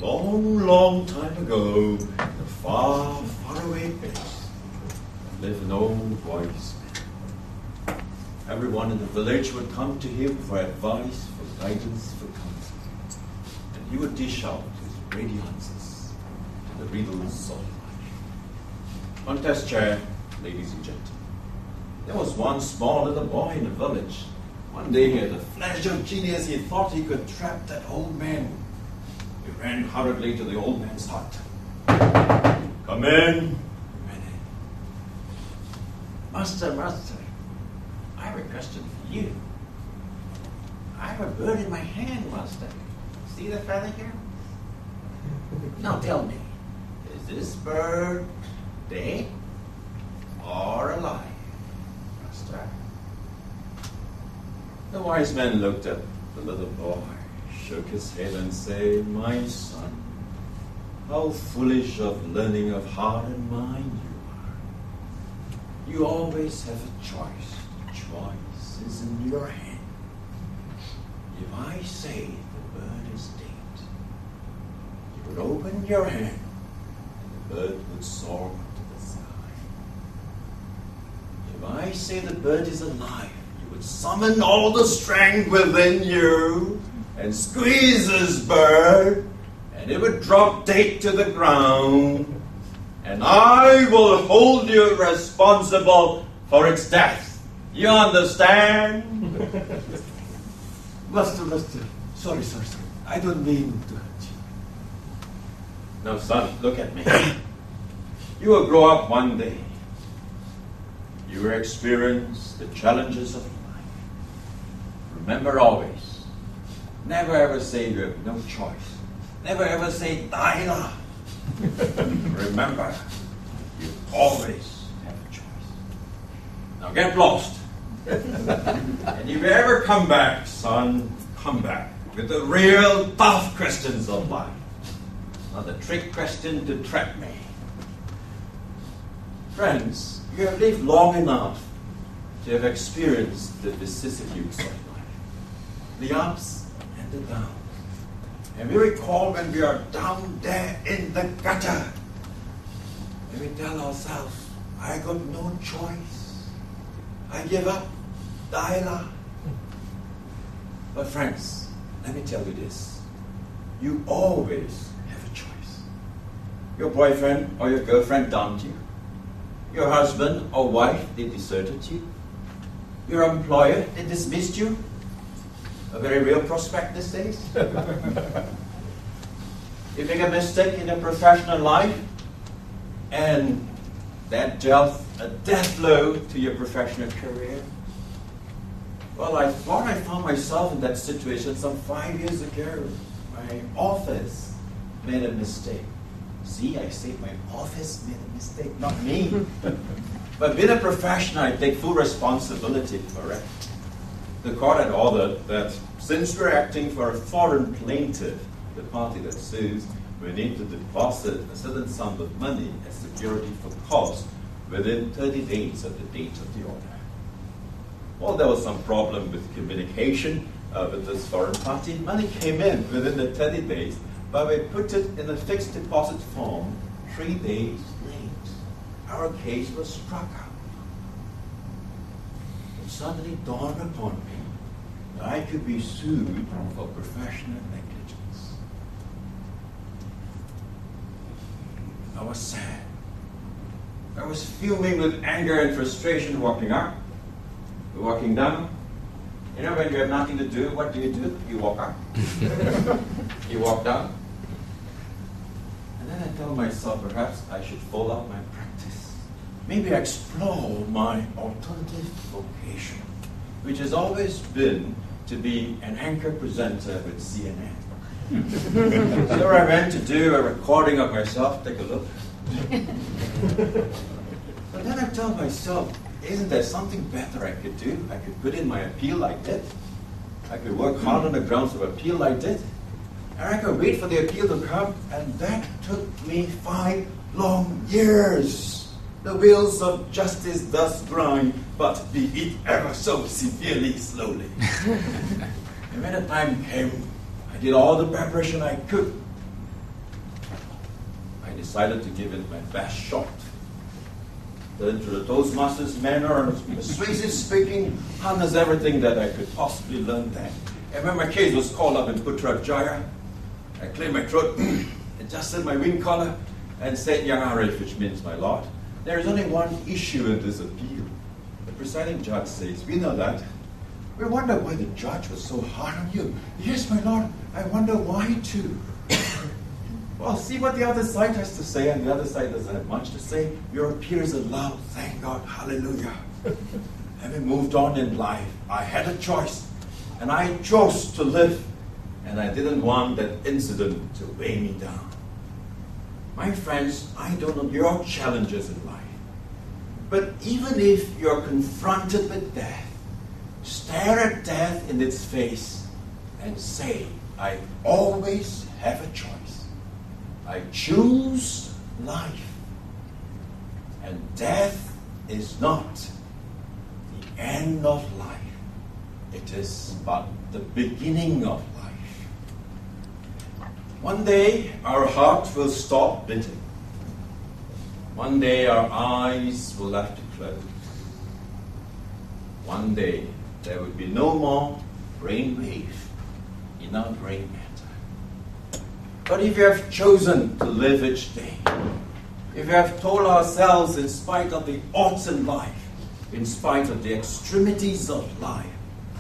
Long, long time ago, in a far, far away place, lived an old wise man. Everyone in the village would come to him for advice, for guidance, for counsel. And he would dish out his ready answers to the riddles of life. Contest chair, ladies and gentlemen. There was one small little boy in the village. One day he had a flash of genius. He thought he could trap that old man. He ran hurriedly to the old man's hut. Come in. He ran in. Master, I have a question for you. I have a bird in my hand, Master. See the feather here? Now tell me, is this bird dead or alive, Master? The wise man looked at the little boy, shook his head and said, My son, how foolish of learning of heart and mind you are. You always have a choice. The choice is in your hand. If I say the bird is dead, you would open your hand and the bird would soar to the sky. If I say the bird is alive, would summon all the strength within you and squeeze this bird, and it would drop dead to the ground, and I will hold you responsible for its death. You understand? Master. Sorry. I don't mean to hurt you. Now, son, look at me. You will grow up one day. You will experience the challenges of life. Remember always, never ever say you have no choice. Never ever say, Dinah. Remember, you always have a choice. Now get lost. And if you ever come back, son, come back with the real tough questions of life. Not the trick question to trap me. Friends, you have lived long enough to have experienced the vicissitudes of life. The ups and the downs. And we recall when we are down there in the gutter. And we tell ourselves, I got no choice. I give up. Dila. But friends, let me tell you this. You always have a choice. Your boyfriend or your girlfriend dumped you. Your husband or wife, they deserted you. Your employer, they dismissed you. A very real prospect these days. You make a mistake in your professional life, and that dealt a death blow to your professional career. Well, I thought I found myself in that situation some 5 years ago. My office made a mistake. See, I say my office made a mistake, not me. But being a professional, I take full responsibility for it. The court had ordered that since we're acting for a foreign plaintiff, the party that sues, we need to deposit a certain sum of money as security for costs within 30 days of the date of the order. Well, there was some problem with communication with this foreign party. Money came in within the 30 days, but we put it in a fixed deposit form 3 days late. Our case was struck out. It suddenly dawned upon me that I could be sued for professional negligence. I was sad. I was fuming with anger and frustration walking up, walking down. You know, when you have nothing to do, what do? You walk up. You walk down. And then I tell myself, perhaps I should follow up my practice. Maybe explore my alternative vocation, which has always been to be an anchor presenter with CNN. So I went to do a recording of myself. Take a look. But then I tell myself, isn't there something better I could do? I could put in my appeal like that. I could work hard on the grounds of appeal like that. And I could wait for the appeal to come. And that took me 5 long years. The wheels of justice does grind, but be it ever so severely slowly. And when the time came, I did all the preparation I could. I decided to give it my best shot. The Toastmasters manner and persuasive speaking harnessed everything that I could possibly learn then. And when my case was called up in Putrajaya, I cleared my throat, adjusted my wing collar, and said, Young Arif, which means my lord, there is only one issue in this appeal. The presiding judge says, we know that. We wonder why the judge was so hard on you. Yes, my lord, I wonder why too. Well, see what the other side has to say, and the other side doesn't have much to say. Your appeal is allowed, thank God, hallelujah. Having moved on in life, I had a choice, and I chose to live, and I didn't want that incident to weigh me down. My friends, I don't know your challenges in life, but even if you're confronted with death, stare at death in its face and say, I always have a choice. I choose life. And death is not the end of life. It is but the beginning of life. One day our heart will stop beating. One day our eyes will have to close. One day there will be no more brainwave in our brain matter. But if you have chosen to live each day, if we have told ourselves, in spite of the odds in life, in spite of the extremities of life,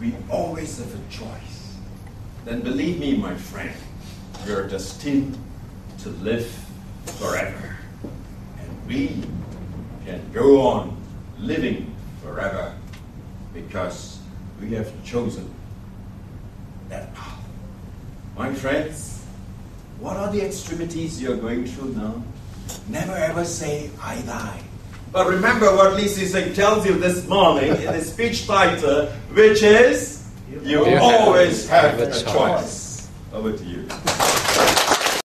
we always have a choice, then believe me, my friend, we are destined to live forever. And we can go on living forever because we have chosen that path. My friends, what are the extremities you're going through now? Never ever say, I die. But remember what Lee Si-seng tells you this morning in his speech title, which is, you always have a choice. Over to you.